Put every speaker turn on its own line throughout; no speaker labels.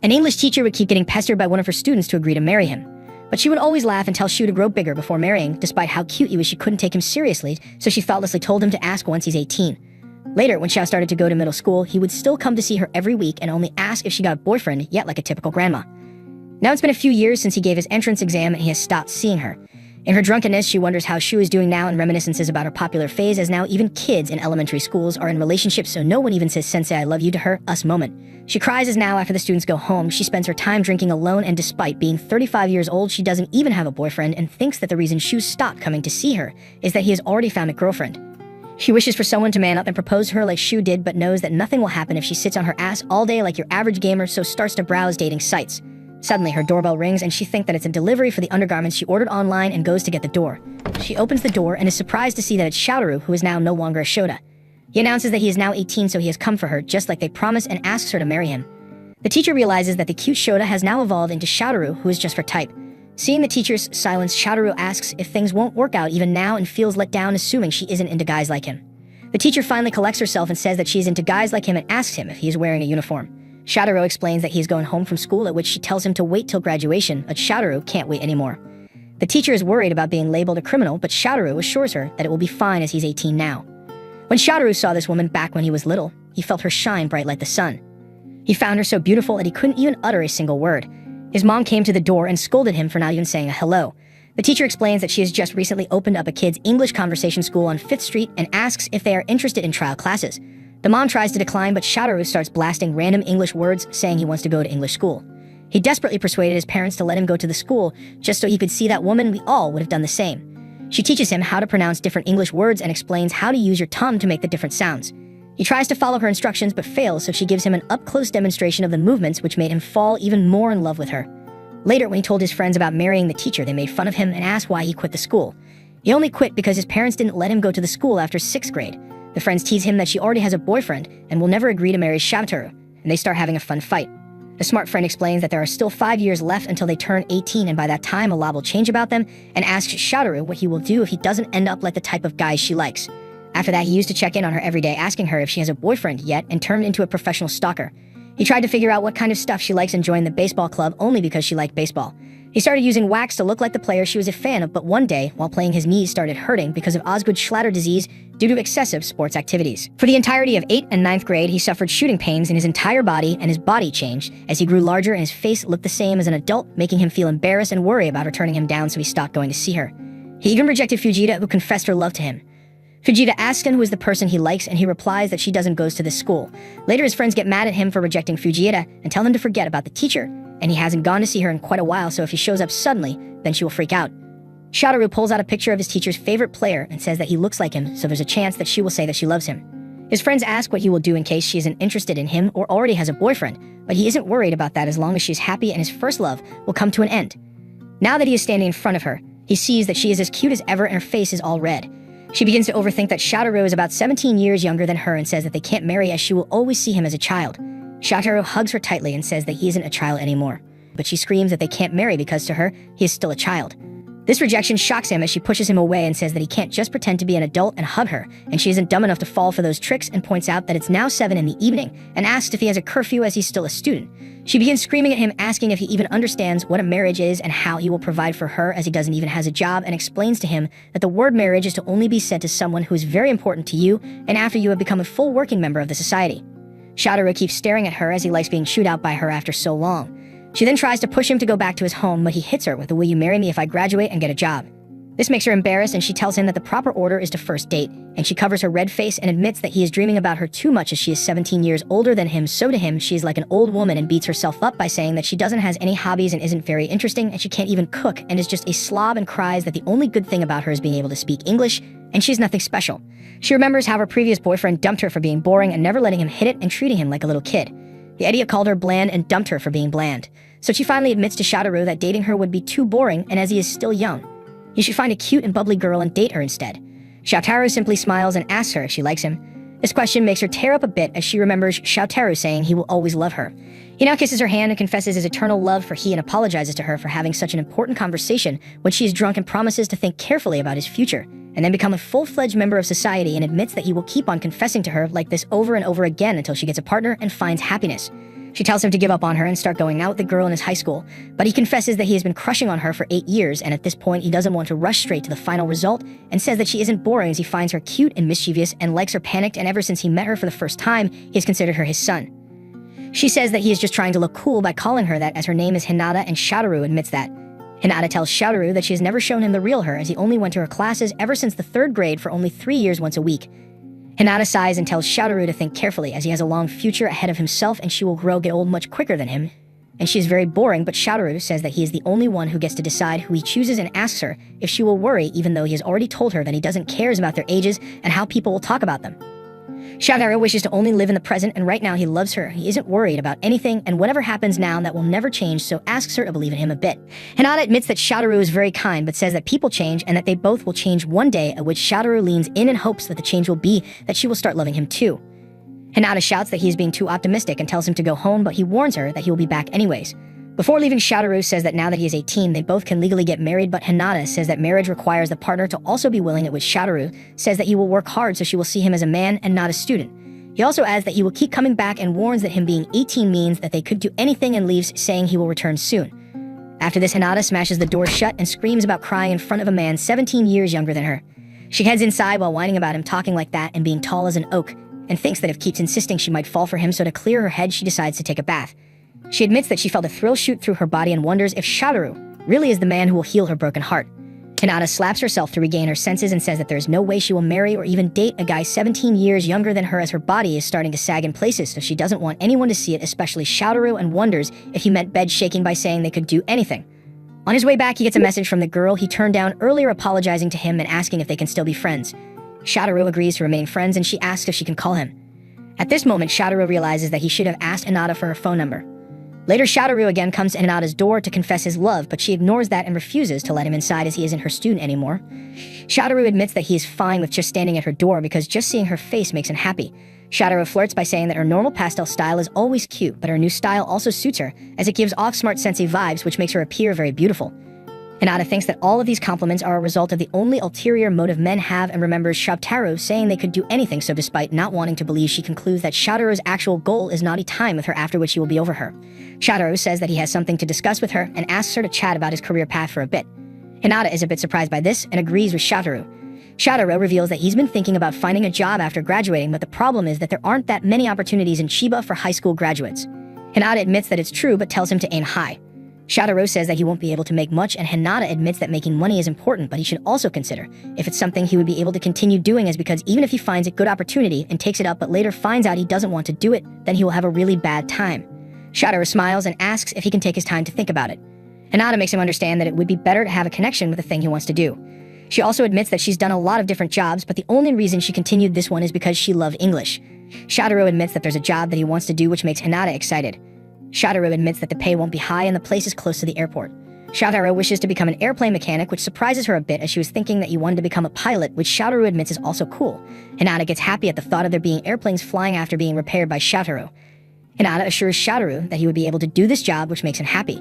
An English teacher would keep getting pestered by one of her students to agree to marry him. But she would always laugh and tell Shu to grow bigger before marrying, despite how cute he was. She couldn't take him seriously, so she thoughtlessly told him to ask once he's 18. Later, when Xiao started to go to middle school, he would still come to see her every week and only ask if she got a boyfriend, yet like a typical grandma. Now it's been a few years since he gave his entrance exam and he has stopped seeing her. In her drunkenness, she wonders how Shu is doing now and reminiscences about her popular phase, as now even kids in elementary schools are in relationships, so no one even says "Sensei, I love you" to her us moment. She cries as now, after the students go home, she spends her time drinking alone, and despite being 35 years old, she doesn't even have a boyfriend and thinks that the reason Shu stopped coming to see her is that he has already found a girlfriend. She wishes for someone to man up and propose to her like Shu did, but knows that nothing will happen if she sits on her ass all day like your average gamer, so starts to browse dating sites. Suddenly, her doorbell rings and she thinks that it's a delivery for the undergarments she ordered online and goes to get the door. She opens the door and is surprised to see that it's Xiaotaru, who is now no longer a Shota. He announces that he is now 18, so he has come for her, just like they promised, and asks her to marry him. The teacher realizes that the cute Shota has now evolved into Xiaotaru, who is just her type. Seeing the teacher's silence, Xiaotaru asks if things won't work out even now and feels let down, assuming she isn't into guys like him. The teacher finally collects herself and says that she is into guys like him and asks him if he is wearing a uniform. Xiaotaru explains that he is going home from school, at which she tells him to wait till graduation, but Xiaotaru can't wait anymore. The teacher is worried about being labeled a criminal, but Xiaotaru assures her that it will be fine as he's 18 now. When Xiaotaru saw this woman back when he was little, he felt her shine bright like the sun. He found her so beautiful that he couldn't even utter a single word. His mom came to the door and scolded him for not even saying a hello. The teacher explains that she has just recently opened up a kids' English conversation school on 5th Street and asks if they are interested in trial classes. The mom tries to decline, but Xiaotaru starts blasting random English words, saying he wants to go to English school. He desperately persuaded his parents to let him go to the school, just so he could see that woman. We all would have done the same. She teaches him how to pronounce different English words and explains how to use your tongue to make the different sounds. He tries to follow her instructions but fails, so she gives him an up-close demonstration of the movements, which made him fall even more in love with her. Later, when he told his friends about marrying the teacher, they made fun of him and asked why he quit the school. He only quit because his parents didn't let him go to the school after 6th grade. The friends tease him that she already has a boyfriend and will never agree to marry Xiaotaru, and they start having a fun fight. The smart friend explains that there are still 5 years left until they turn 18, and by that time a lot will change about them, and asks Xiaotaru what he will do if he doesn't end up like the type of guys she likes. After that, he used to check in on her every day, asking her if she has a boyfriend yet, and turned into a professional stalker. He tried to figure out what kind of stuff she likes and joined the baseball club only because she liked baseball. He started using wax to look like the player she was a fan of, but one day, while playing, his knees started hurting because of Osgood-Schlatter disease due to excessive sports activities. For the entirety of 8th and 9th grade, he suffered shooting pains in his entire body, and his body changed as he grew larger and his face looked the same as an adult, making him feel embarrassed and worry about her turning him down, so he stopped going to see her. He even rejected Fujita, who confessed her love to him. Fujita asks him who is the person he likes, and he replies that she doesn't go to this school. Later, his friends get mad at him for rejecting Fujita and tell him to forget about the teacher, and he hasn't gone to see her in quite a while, so if he shows up suddenly, then she will freak out. Xiaotaru pulls out a picture of his teacher's favorite player and says that he looks like him, so there's a chance that she will say that she loves him. His friends ask what he will do in case she isn't interested in him or already has a boyfriend, but he isn't worried about that as long as she's happy and his first love will come to an end. Now that he is standing in front of her, he sees that she is as cute as ever and her face is all red. She begins to overthink that Xiaotaru is about 17 years younger than her and says that they can't marry as she will always see him as a child. Xiaotaru hugs her tightly and says that he isn't a child anymore, but she screams that they can't marry because to her, he is still a child. This rejection shocks him as she pushes him away and says that he can't just pretend to be an adult and hug her, and she isn't dumb enough to fall for those tricks, and points out that it's now 7 in the evening and asks if he has a curfew as he's still a student. She begins screaming at him, asking if he even understands what a marriage is and how he will provide for her as he doesn't even has a job, and explains to him that the word marriage is to only be said to someone who is very important to you and after you have become a full working member of the society. Xiaotaru keeps staring at her as he likes being chewed out by her after so long. She then tries to push him to go back to his home, but he hits her with the "Will you marry me if I graduate and get a job?" This makes her embarrassed, and she tells him that the proper order is to first date, and she covers her red face and admits that he is dreaming about her too much as she is 17 years older than him, so to him she is like an old woman, and beats herself up by saying that she doesn't has any hobbies and isn't very interesting, and she can't even cook and is just a slob, and cries that the only good thing about her is being able to speak English, and she's nothing special. She remembers how her previous boyfriend dumped her for being boring and never letting him hit it and treating him like a little kid. The idiot called her bland and dumped her for being bland. So she finally admits to Xiaotaru that dating her would be too boring, and as he is still young, he should find a cute and bubbly girl and date her instead. Xiaotaru simply smiles and asks her if she likes him. This question makes her tear up a bit as she remembers Xiaotaru saying he will always love her. He now kisses her hand and confesses his eternal love for he and apologizes to her for having such an important conversation when she is drunk, and promises to think carefully about his future, and then become a full-fledged member of society, and admits that he will keep on confessing to her like this over and over again until she gets a partner and finds happiness. She tells him to give up on her and start going out with the girl in his high school, but he confesses that he has been crushing on her for 8 years, and at this point he doesn't want to rush straight to the final result, and says that she isn't boring as he finds her cute and mischievous and likes her panicked, and ever since he met her for the first time, he has considered her his son. She says that he is just trying to look cool by calling her that as her name is Hinata, and Shadowru admits that. Hinata tells Shadowru that she has never shown him the real her, as he only went to her classes ever since the 3rd grade for only 3 years once a week. Hinata sighs and tells Shadowru to think carefully, as he has a long future ahead of himself and she will get old much quicker than him. And she is very boring, but Shadowru says that he is the only one who gets to decide who he chooses and asks her if she will worry, even though he has already told her that he doesn't care about their ages and how people will talk about them. Shadowru wishes to only live in the present, and right now he loves her. He isn't worried about anything, and whatever happens now, that will never change, so asks her to believe in him a bit. Hinata admits that Shadowru is very kind, but says that people change and that they both will change one day, at which Shadowru leans in and hopes that the change will be that she will start loving him too. Hinata shouts that he is being too optimistic and tells him to go home, but he warns her that he will be back anyways. Before leaving, Shadowru says that now that he is 18, they both can legally get married, but Hinata says that marriage requires the partner to also be willing, at which Shadowru says that he will work hard so she will see him as a man and not a student. He also adds that he will keep coming back and warns that him being 18 means that they could do anything, and leaves, saying he will return soon. After this, Hinata smashes the door shut and screams about crying in front of a man 17 years younger than her. She heads inside while whining about him talking like that and being tall as an oak, and thinks that if keeps insisting she might fall for him, so to clear her head she decides to take a bath. She admits that she felt a thrill shoot through her body and wonders if Shadowru really is the man who will heal her broken heart. Hinata slaps herself to regain her senses and says that there is no way she will marry or even date a guy 17 years younger than her, as her body is starting to sag in places, so she doesn't want anyone to see it, especially Shadowru, and wonders if he meant bed shaking by saying they could do anything. On his way back, he gets a message from the girl he turned down earlier, apologizing to him and asking if they can still be friends. Shadowru agrees to remain friends, and she asks if she can call him. At this moment, Shadowru realizes that he should have asked Hinata for her phone number. Later, Shadowru again comes to Hinata's door to confess his love, but she ignores that and refuses to let him inside, as he isn't her student anymore. Shadowru admits that he is fine with just standing at her door because just seeing her face makes him happy. Shadowru flirts by saying that her normal pastel style is always cute, but her new style also suits her, as it gives off smart sensei vibes, which makes her appear very beautiful. Hinata thinks that all of these compliments are a result of the only ulterior motive men have, and remembers Shadowru saying they could do anything, so despite not wanting to believe, she concludes that Shadowru's actual goal is naughty time with her, after which he will be over her. Shadowru says that he has something to discuss with her and asks her to chat about his career path for a bit. Hinata is a bit surprised by this and agrees with Shadowru. Shadowru reveals that he's been thinking about finding a job after graduating, but the problem is that there aren't that many opportunities in Chiba for high school graduates. Hinata admits that it's true, but tells him to aim high. Shadowru says that he won't be able to make much, and Hinata admits that making money is important, but he should also consider if it's something he would be able to continue doing, as because even if he finds a good opportunity and takes it up but later finds out he doesn't want to do it, then he will have a really bad time. Shadowru smiles and asks if he can take his time to think about it. Hinata makes him understand that it would be better to have a connection with the thing he wants to do. She also admits that she's done a lot of different jobs, but the only reason she continued this one is because she loved English. Shadowru admits that there's a job that he wants to do, which makes Hinata excited. Shadowru admits that the pay won't be high and the place is close to the airport. Shadowru wishes to become an airplane mechanic, which surprises her a bit, as she was thinking that he wanted to become a pilot, which Shadowru admits is also cool. Hinata gets happy at the thought of there being airplanes flying after being repaired by Shadowru. Hinata assures Shadowru that he would be able to do this job, which makes him happy.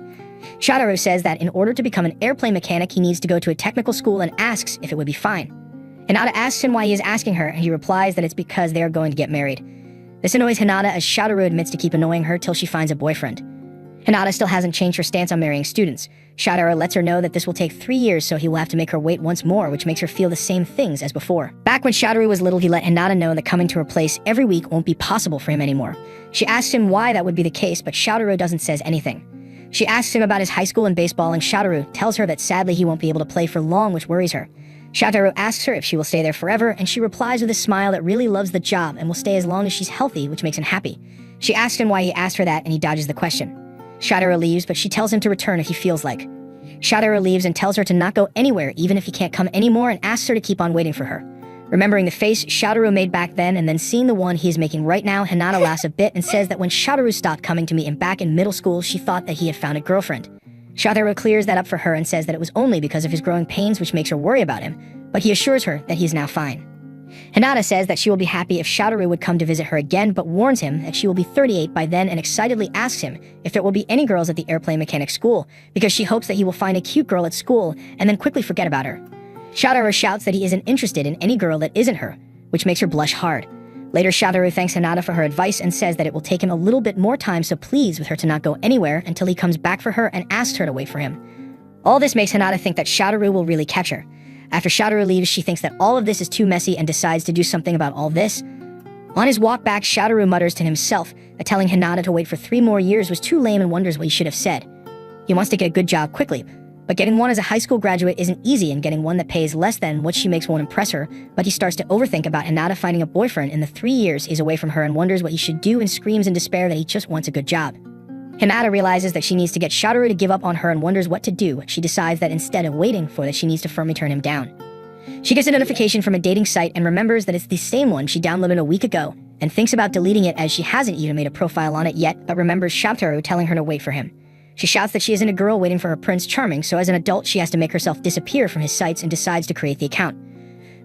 Shadowru says that in order to become an airplane mechanic, he needs to go to a technical school and asks if it would be fine. Hinata asks him why he is asking her, and he replies that it's because they are going to get married. This annoys Hinata, as Shadowru admits to keep annoying her till she finds a boyfriend. Hinata still hasn't changed her stance on marrying students. Shadowru lets her know that this will take 3 years, so he will have to make her wait once more, which makes her feel the same things as before. Back when Shadowru was little, he let Hinata know that coming to her place every week won't be possible for him anymore. She asks him why that would be the case, but Shadowru doesn't say anything. She asks him about his high school and baseball, and Shadowru tells her that sadly he won't be able to play for long, which worries her. Shadowru asks her if she will stay there forever, and she replies with a smile that really loves the job and will stay as long as she's healthy, which makes him happy. She asks him why he asked her that, and he dodges the question. Shadowru leaves, but she tells him to return if he feels like. Shadowru leaves and tells her to not go anywhere even if he can't come anymore, and asks her to keep on waiting for her. Remembering the face Shadowru made back then and then seeing the one he is making right now, Hinata laughs a bit and says that when Shadowru stopped coming to meet him back in middle school, she thought that he had found a girlfriend. Shadowru clears that up for her and says that it was only because of his growing pains, which makes her worry about him, but he assures her that he is now fine. Hinata says that she will be happy if Shadowru would come to visit her again, but warns him that she will be 38 by then, and excitedly asks him if there will be any girls at the airplane mechanic school, because she hopes that he will find a cute girl at school and then quickly forget about her. Shadowru shouts that he isn't interested in any girl that isn't her, which makes her blush hard. Later, Shadowru thanks Hinata for her advice and says that it will take him a little bit more time, so pleads with her to not go anywhere until he comes back for her and asks her to wait for him. All this makes Hinata think that Shadowru will really catch her. After Shadowru leaves, she thinks that all of this is too messy and decides to do something about all this. On his walk back, Shadowru mutters to himself that telling Hinata to wait for 3 more years was too lame and wonders what he should have said. He wants to get a good job quickly, but getting one as a high school graduate isn't easy, and getting one that pays less than what she makes won't impress her, but he starts to overthink about Hinata finding a boyfriend in the 3 years he's away from her and wonders what he should do and screams in despair that he just wants a good job. Hinata realizes that she needs to get Shadowru to give up on her and wonders what to do. She decides that instead of waiting for that, she needs to firmly turn him down. She gets a notification from a dating site and remembers that it's the same one she downloaded a week ago, and thinks about deleting it as she hasn't even made a profile on it yet, but remembers Shadowru telling her to wait for him. She shouts that she isn't a girl waiting for her Prince Charming, so as an adult she has to make herself disappear from his sites and decides to create the account.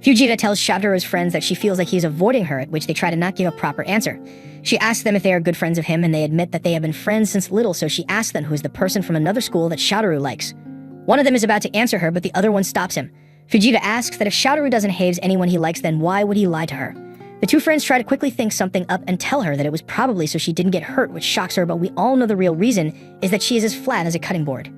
Fujita tells Shadowru's friends that she feels like he's avoiding her, at which they try to not give a proper answer. She asks them if they are good friends of him, and they admit that they have been friends since little, so she asks them who is the person from another school that Shadowru likes. One of them is about to answer her, but the other one stops him. Fujita asks that if Shadowru doesn't hate anyone he likes, then why would he lie to her? The two friends try to quickly think something up and tell her that it was probably so she didn't get hurt, which shocks her, but we all know the real reason is that she is as flat as a cutting board.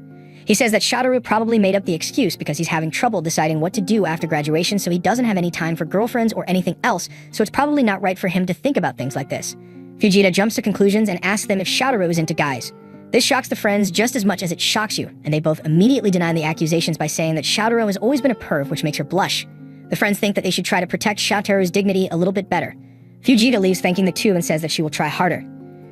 He says that Shadowru probably made up the excuse because he's having trouble deciding what to do after graduation, so he doesn't have any time for girlfriends or anything else, so it's probably not right for him to think about things like this. Fujita jumps to conclusions and asks them if Shadowru is into guys. This shocks the friends just as much as it shocks you, and they both immediately deny the accusations by saying that Shadowru has always been a perv, which makes her blush. The friends think that they should try to protect Shadowru's dignity a little bit better. Fujita leaves thanking the two and says that she will try harder.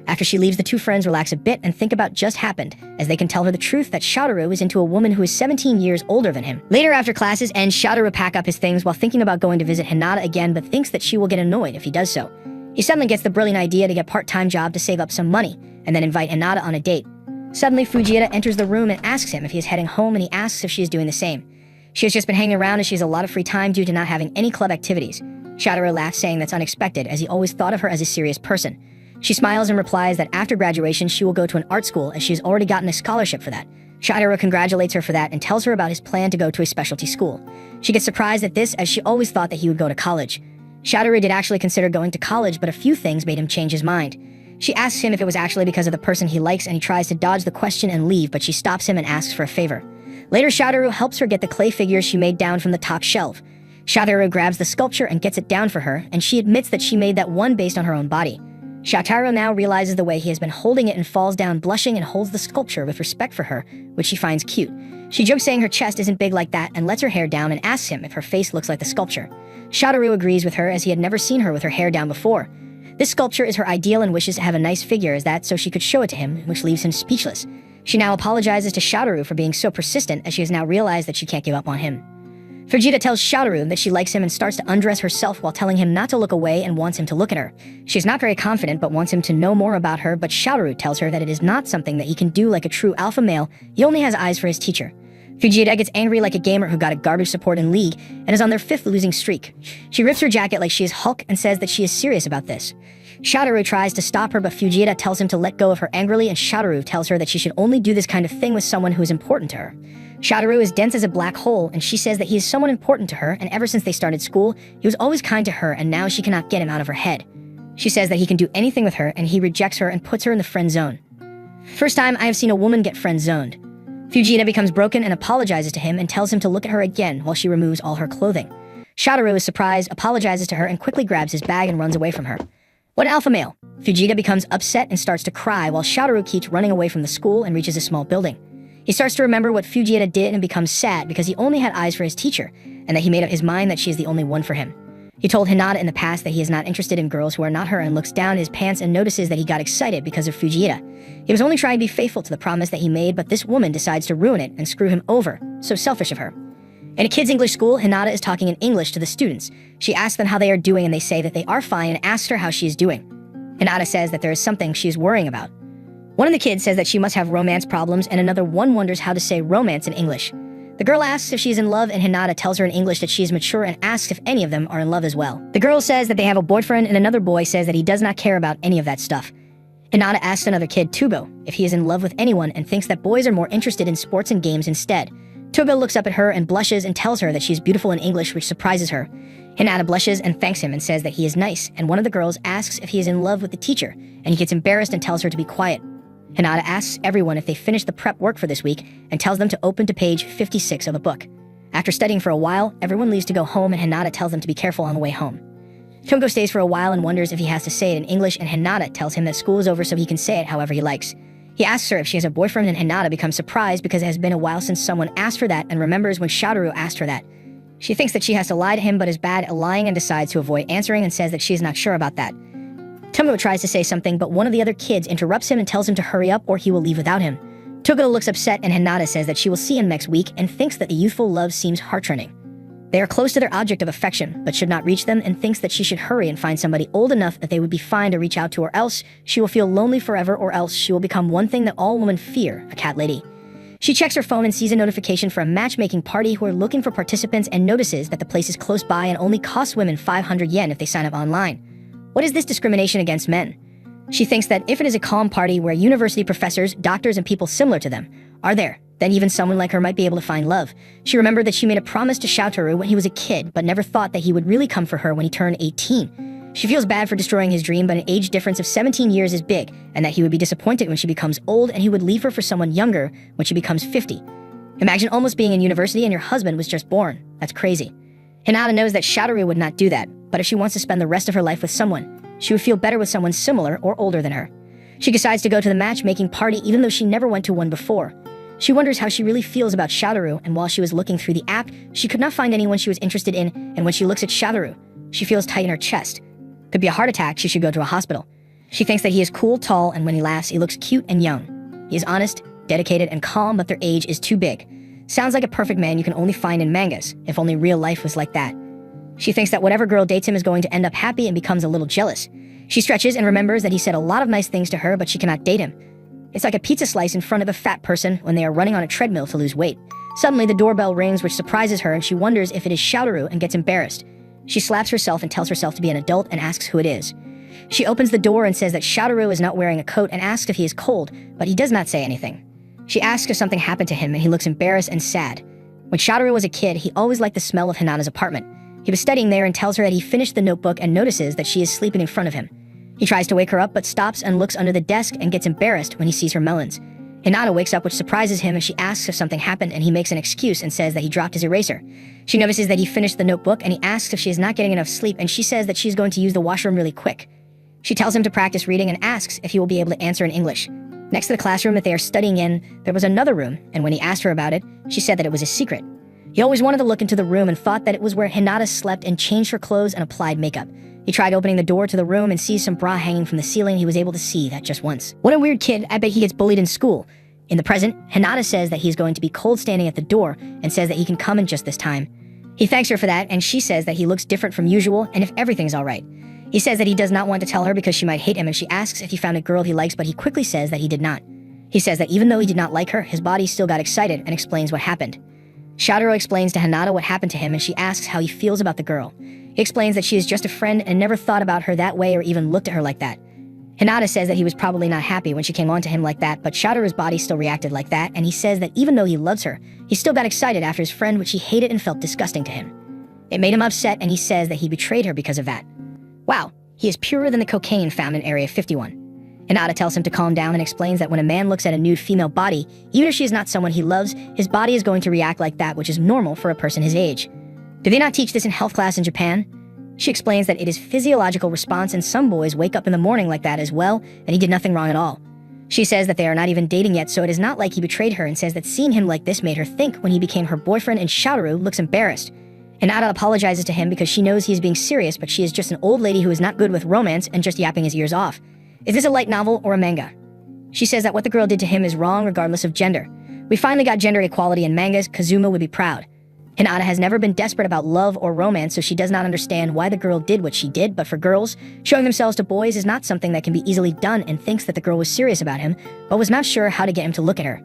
After she leaves, the two friends relax a bit and think about just happened, as they can tell her the truth that Shadowru is into a woman who is 17 years older than him. Later, after classes end, Shadowru pack up his things while thinking about going to visit Hinata again, but thinks that she will get annoyed if he does so. He suddenly gets the brilliant idea to get a part-time job to save up some money, and then invite Hinata on a date. Suddenly, Fujita enters the room and asks him if he is heading home, and he asks if she is doing the same. She has just been hanging around as she has a lot of free time due to not having any club activities. Shadowru laughs, saying that's unexpected, as he always thought of her as a serious person. She smiles and replies that after graduation she will go to an art school as she has already gotten a scholarship for that. Shadowru congratulates her for that and tells her about his plan to go to a specialty school. She gets surprised at this as she always thought that he would go to college. Shadowru did actually consider going to college, but a few things made him change his mind. She asks him if it was actually because of the person he likes, and he tries to dodge the question and leave, but she stops him and asks for a favor. Later, Shadowru helps her get the clay figures she made down from the top shelf. Shadowru grabs the sculpture and gets it down for her, and she admits that she made that one based on her own body. Shadowru now realizes the way he has been holding it and falls down blushing and holds the sculpture with respect for her, which she finds cute. She jokes saying her chest isn't big like that and lets her hair down and asks him if her face looks like the sculpture. Shadowru agrees with her as he had never seen her with her hair down before. This sculpture is her ideal and wishes to have a nice figure as that so she could show it to him, which leaves him speechless. She now apologizes to Shadowru for being so persistent as she has now realized that she can't give up on him. Fujita tells Shadowru that she likes him and starts to undress herself while telling him not to look away and wants him to look at her. She's not very confident but wants him to know more about her, but Shadowru tells her that it is not something that he can do like a true alpha male. He only has eyes for his teacher. Fujita gets angry like a gamer who got a garbage support in League and is on their 5th losing streak. She rips her jacket like she is Hulk and says that she is serious about this. Shadowru tries to stop her, but Fujita tells him to let go of her angrily, and Shadowru tells her that she should only do this kind of thing with someone who is important to her. Shadowru is dense as a black hole, and she says that he is someone important to her, and ever since they started school, he was always kind to her, and now she cannot get him out of her head. She says that he can do anything with her, and he rejects her and puts her in the friend zone. First time I have seen a woman get friend zoned. Fujita becomes broken and apologizes to him and tells him to look at her again while she removes all her clothing. Shadowru is surprised, apologizes to her, and quickly grabs his bag and runs away from her. What alpha male? Fujita becomes upset and starts to cry while Shadowru keeps running away from the school and reaches a small building. He starts to remember what Fujita did and becomes sad because he only had eyes for his teacher, and that he made up his mind that she is the only one for him. He told Hinata in the past that he is not interested in girls who are not her and looks down his pants and notices that he got excited because of Fujita. He was only trying to be faithful to the promise that he made, but this woman decides to ruin it and screw him over. So selfish of her. In a kids' English school, Hinata is talking in English to the students. She asks them how they are doing and they say that they are fine and asks her how she is doing. Hinata says that there is something she is worrying about. One of the kids says that she must have romance problems, and another one wonders how to say romance in English. The girl asks if she is in love, and Hinata tells her in English that she is mature and asks if any of them are in love as well. The girl says that they have a boyfriend, and another boy says that he does not care about any of that stuff. Hinata asks another kid, Tubo, if he is in love with anyone and thinks that boys are more interested in sports and games instead. Tubo looks up at her and blushes and tells her that she is beautiful in English, which surprises her. Hinata blushes and thanks him and says that he is nice, and one of the girls asks if he is in love with the teacher, and he gets embarrassed and tells her to be quiet. Hinata asks everyone if they finished the prep work for this week and tells them to open to page 56 of the book. After studying for a while, everyone leaves to go home and Hinata tells them to be careful on the way home. Tomoko stays for a while and wonders if he has to say it in English, and Hinata tells him that school is over so he can say it however he likes. He asks her if she has a boyfriend, and Hinata becomes surprised because it has been a while since someone asked for that and remembers when Shoutaru asked her that. She thinks that she has to lie to him but is bad at lying and decides to avoid answering and says that she is not sure about that. Tomoko tries to say something, but one of the other kids interrupts him and tells him to hurry up or he will leave without him. Toguro looks upset and Hinata says that she will see him next week and thinks that the youthful love seems heart-turning. They are close to their object of affection, but should not reach them, and thinks that she should hurry and find somebody old enough that they would be fine to reach out to, or else she will feel lonely forever, or else she will become one thing that all women fear, a cat lady. She checks her phone and sees a notification for a matchmaking party who are looking for participants and notices that the place is close by and only costs women 500 yen if they sign up online. What is this discrimination against men? She thinks that if it is a calm party where university professors, doctors, and people similar to them are there, then even someone like her might be able to find love. She remembered that she made a promise to Shoutaru when he was a kid, but never thought that he would really come for her when he turned 18. She feels bad for destroying his dream, but an age difference of 17 years is big, and that he would be disappointed when she becomes old and he would leave her for someone younger when she becomes 50. Imagine almost being in university and your husband was just born. That's crazy. Hinata knows that Shoutaru would not do that, but if she wants to spend the rest of her life with someone, she would feel better with someone similar or older than her. She decides to go to the matchmaking party even though she never went to one before. She wonders how she really feels about Shoutaru, and while she was looking through the app, she could not find anyone she was interested in, and when she looks at Shoutaru, she feels tight in her chest. Could be a heart attack, she should go to a hospital. She thinks that he is cool, tall, and when he laughs, he looks cute and young. He is honest, dedicated, and calm, but their age is too big. Sounds like a perfect man you can only find in mangas, if only real life was like that. She thinks that whatever girl dates him is going to end up happy and becomes a little jealous. She stretches and remembers that he said a lot of nice things to her, but she cannot date him. It's like a pizza slice in front of a fat person when they are running on a treadmill to lose weight. Suddenly, the doorbell rings, which surprises her, and she wonders if it is Shoutaru and gets embarrassed. She slaps herself and tells herself to be an adult and asks who it is. She opens the door and says that Shoutaru is not wearing a coat and asks if he is cold, but he does not say anything. She asks if something happened to him, and he looks embarrassed and sad. When Shoutaru was a kid, he always liked the smell of Hinata's apartment. He was studying there and tells her that he finished the notebook and notices that she is sleeping in front of him. He tries to wake her up but stops and looks under the desk and gets embarrassed when he sees her melons. Hinata wakes up, which surprises him, and she asks if something happened, and he makes an excuse and says that he dropped his eraser. She notices that he finished the notebook, and he asks if she is not getting enough sleep, and she says that she is going to use the washroom really quick. She tells him to practice reading and asks if he will be able to answer in English. Next to the classroom that they are studying in, there was another room, and when he asked her about it, she said that it was a secret. He always wanted to look into the room and thought that it was where Hinata slept and changed her clothes and applied makeup. He tried opening the door to the room and sees some bra hanging from the ceiling. He was able to see that just once. What a weird kid. I bet he gets bullied in school. In the present, Hinata says that he is going to be cold standing at the door and says that he can come in just this time. He thanks her for that, and she says that he looks different from usual and if everything's alright. He says that he does not want to tell her because she might hate him, and she asks if he found a girl he likes, but he quickly says that he did not. He says that even though he did not like her, his body still got excited and explains what happened. Shoutaru explains to Hinata what happened to him, and she asks how he feels about the girl. He explains that she is just a friend and never thought about her that way or even looked at her like that. Hinata says that he was probably not happy when she came on to him like that, but Shoutaru's body still reacted like that, and he says that even though he loves her, he still got excited after his friend, which he hated and felt disgusting to him. It made him upset, and he says that he betrayed her because of that. Wow, he is purer than the cocaine found in Area 51. Hinata tells him to calm down and explains that when a man looks at a nude female body, even if she is not someone he loves, his body is going to react like that, which is normal for a person his age. Do they not teach this in health class in Japan? She explains that it is physiological response, and some boys wake up in the morning like that as well, and he did nothing wrong at all. She says that they are not even dating yet, so it is not like he betrayed her, and says that seeing him like this made her think when he became her boyfriend, and Shoutaru looks embarrassed. Hinata apologizes to him because she knows he is being serious, but she is just an old lady who is not good with romance and just yapping his ears off. Is this a light novel or a manga? She says that what the girl did to him is wrong regardless of gender. We finally got gender equality in mangas. Kazuma would be proud. Hinata has never been desperate about love or romance, so she does not understand why the girl did what she did, but for girls, showing themselves to boys is not something that can be easily done, and thinks that the girl was serious about him, but was not sure how to get him to look at her.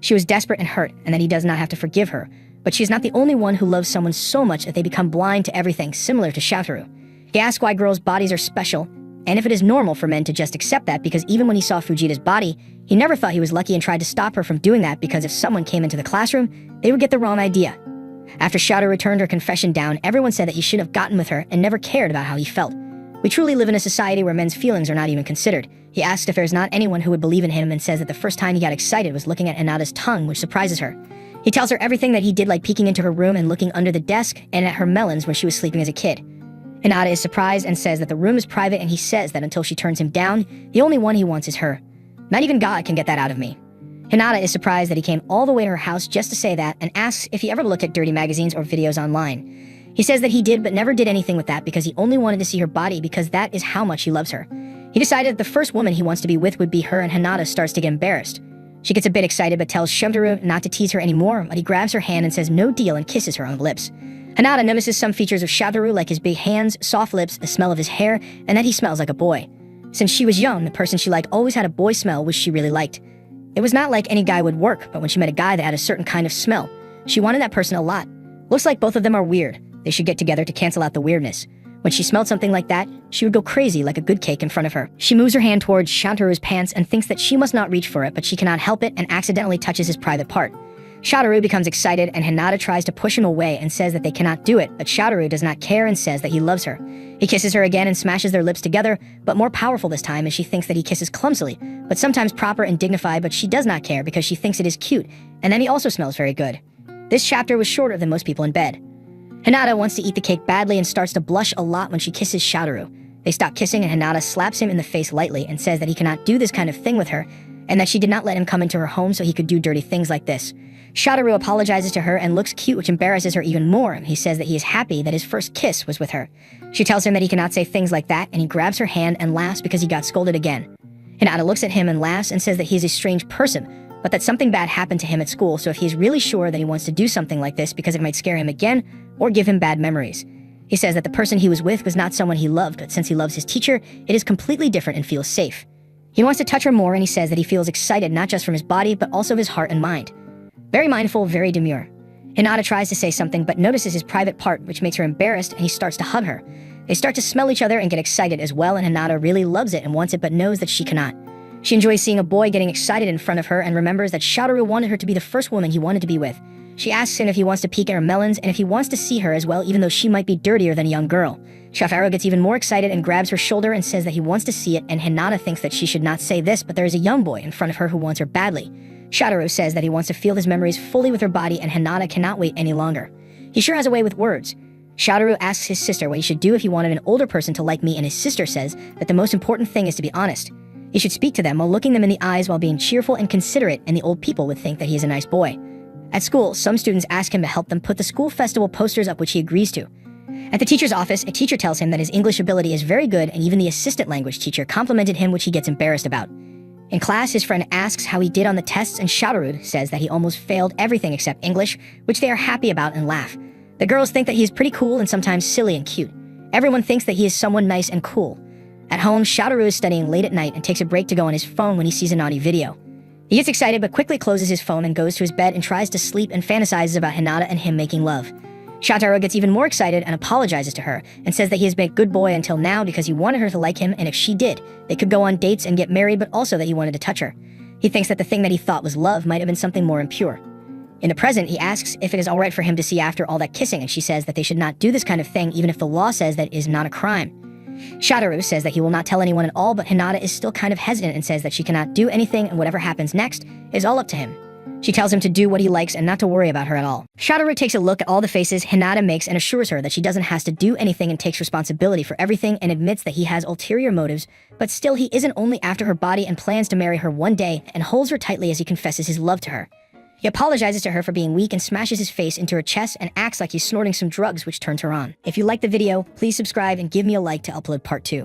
She was desperate and hurt, and that he does not have to forgive her, but she is not the only one who loves someone so much that they become blind to everything, similar to Shoutaru. He asks why girls' bodies are special, and if it is normal for men to just accept that, because even when he saw Fujita's body, he never thought he was lucky and tried to stop her from doing that, because if someone came into the classroom, they would get the wrong idea. After Shotaru turned her confession down, everyone said that he shouldn't have gotten with her and never cared about how he felt. We truly live in a society where men's feelings are not even considered. He asks if there's not anyone who would believe in him and says that the first time he got excited was looking at Hinata's tongue, which surprises her. He tells her everything that he did, like peeking into her room and looking under the desk and at her melons when she was sleeping as a kid. Hinata is surprised and says that the room is private, and he says that until she turns him down, the only one he wants is her. Not even God can get that out of me. Hinata is surprised that he came all the way to her house just to say that, and asks if he ever looked at dirty magazines or videos online. He says that he did, but never did anything with that because he only wanted to see her body because that is how much he loves her. He decided that the first woman he wants to be with would be her, and Hinata starts to get embarrassed. She gets a bit excited but tells Shotaru not to tease her anymore, but he grabs her hand and says no deal and kisses her on the lips. Hinata notices some features of Shotaru, like his big hands, soft lips, the smell of his hair, and that he smells like a boy. Since she was young, the person she liked always had a boy smell, which she really liked. It was not like any guy would work, but when she met a guy that had a certain kind of smell, she wanted that person a lot. Looks like both of them are weird. They should get together to cancel out the weirdness. When she smelled something like that, she would go crazy like a good cake in front of her. She moves her hand towards Shotaru's pants and thinks that she must not reach for it, but she cannot help it and accidentally touches his private part. Shotaru becomes excited, and Hinata tries to push him away and says that they cannot do it, but Shotaru does not care and says that he loves her. He kisses her again and smashes their lips together, but more powerful this time, as she thinks that he kisses clumsily, but sometimes proper and dignified, but she does not care because she thinks it is cute, and then he also smells very good. This chapter was shorter than most people in bed. Hinata wants to eat the cake badly and starts to blush a lot when she kisses Shotaru. They stop kissing, and Hinata slaps him in the face lightly and says that he cannot do this kind of thing with her, and that she did not let him come into her home so he could do dirty things like this. Shotaru apologizes to her and looks cute, which embarrasses her even more. He says that he is happy that his first kiss was with her. She tells him that he cannot say things like that, and he grabs her hand and laughs because he got scolded again. Hinata looks at him and laughs and says that he is a strange person, but that something bad happened to him at school, so if he is really sure that he wants to do something like this because it might scare him again or give him bad memories. He says that the person he was with was not someone he loved, but since he loves his teacher, it is completely different and feels safe. He wants to touch her more, and he says that he feels excited not just from his body, but also his heart and mind. Very mindful, very demure. Hinata tries to say something, but notices his private part, which makes her embarrassed, and he starts to hug her. They start to smell each other and get excited as well, and Hinata really loves it and wants it, but knows that she cannot. She enjoys seeing a boy getting excited in front of her and remembers that Shotaru wanted her to be the first woman he wanted to be with. She asks him if he wants to peek at her melons and if he wants to see her as well, even though she might be dirtier than a young girl. Shotaru gets even more excited and grabs her shoulder and says that he wants to see it, and Hinata thinks that she should not say this, but there is a young boy in front of her who wants her badly. Shotaru says that he wants to feel his memories fully with her body, and Hinata cannot wait any longer. He sure has a way with words. Shotaru asks his sister what he should do if he wanted an older person to like me, and his sister says that the most important thing is to be honest. He should speak to them while looking them in the eyes while being cheerful and considerate, and the old people would think that he is a nice boy. At school, some students ask him to help them put the school festival posters up, which he agrees to. At the teacher's office, a teacher tells him that his English ability is very good, and even the assistant language teacher complimented him, which he gets embarrassed about. In class, his friend asks how he did on the tests, and Shotaru says that he almost failed everything except English, which they are happy about and laugh. The girls think that he is pretty cool and sometimes silly and cute. Everyone thinks that he is someone nice and cool. At home, Shotaru is studying late at night and takes a break to go on his phone when he sees a naughty video. He gets excited but quickly closes his phone and goes to his bed and tries to sleep and fantasizes about Hinata and him making love. Shotaru gets even more excited and apologizes to her and says that he has been a good boy until now because he wanted her to like him, and if she did, they could go on dates and get married, but also that he wanted to touch her. He thinks that the thing that he thought was love might have been something more impure. In the present, he asks if it is alright for him to see after all that kissing, and she says that they should not do this kind of thing even if the law says that it is not a crime. Shotaru says that he will not tell anyone at all, but Hinata is still kind of hesitant and says that she cannot do anything, and whatever happens next is all up to him. She tells him to do what he likes and not to worry about her at all. Shotaru takes a look at all the faces Hinata makes and assures her that she doesn't have to do anything and takes responsibility for everything, and admits that he has ulterior motives, but still he isn't only after her body and plans to marry her one day, and holds her tightly as he confesses his love to her. He apologizes to her for being weak and smashes his face into her chest and acts like he's snorting some drugs, which turns her on. If you liked the video, please subscribe and give me a like to upload part 2.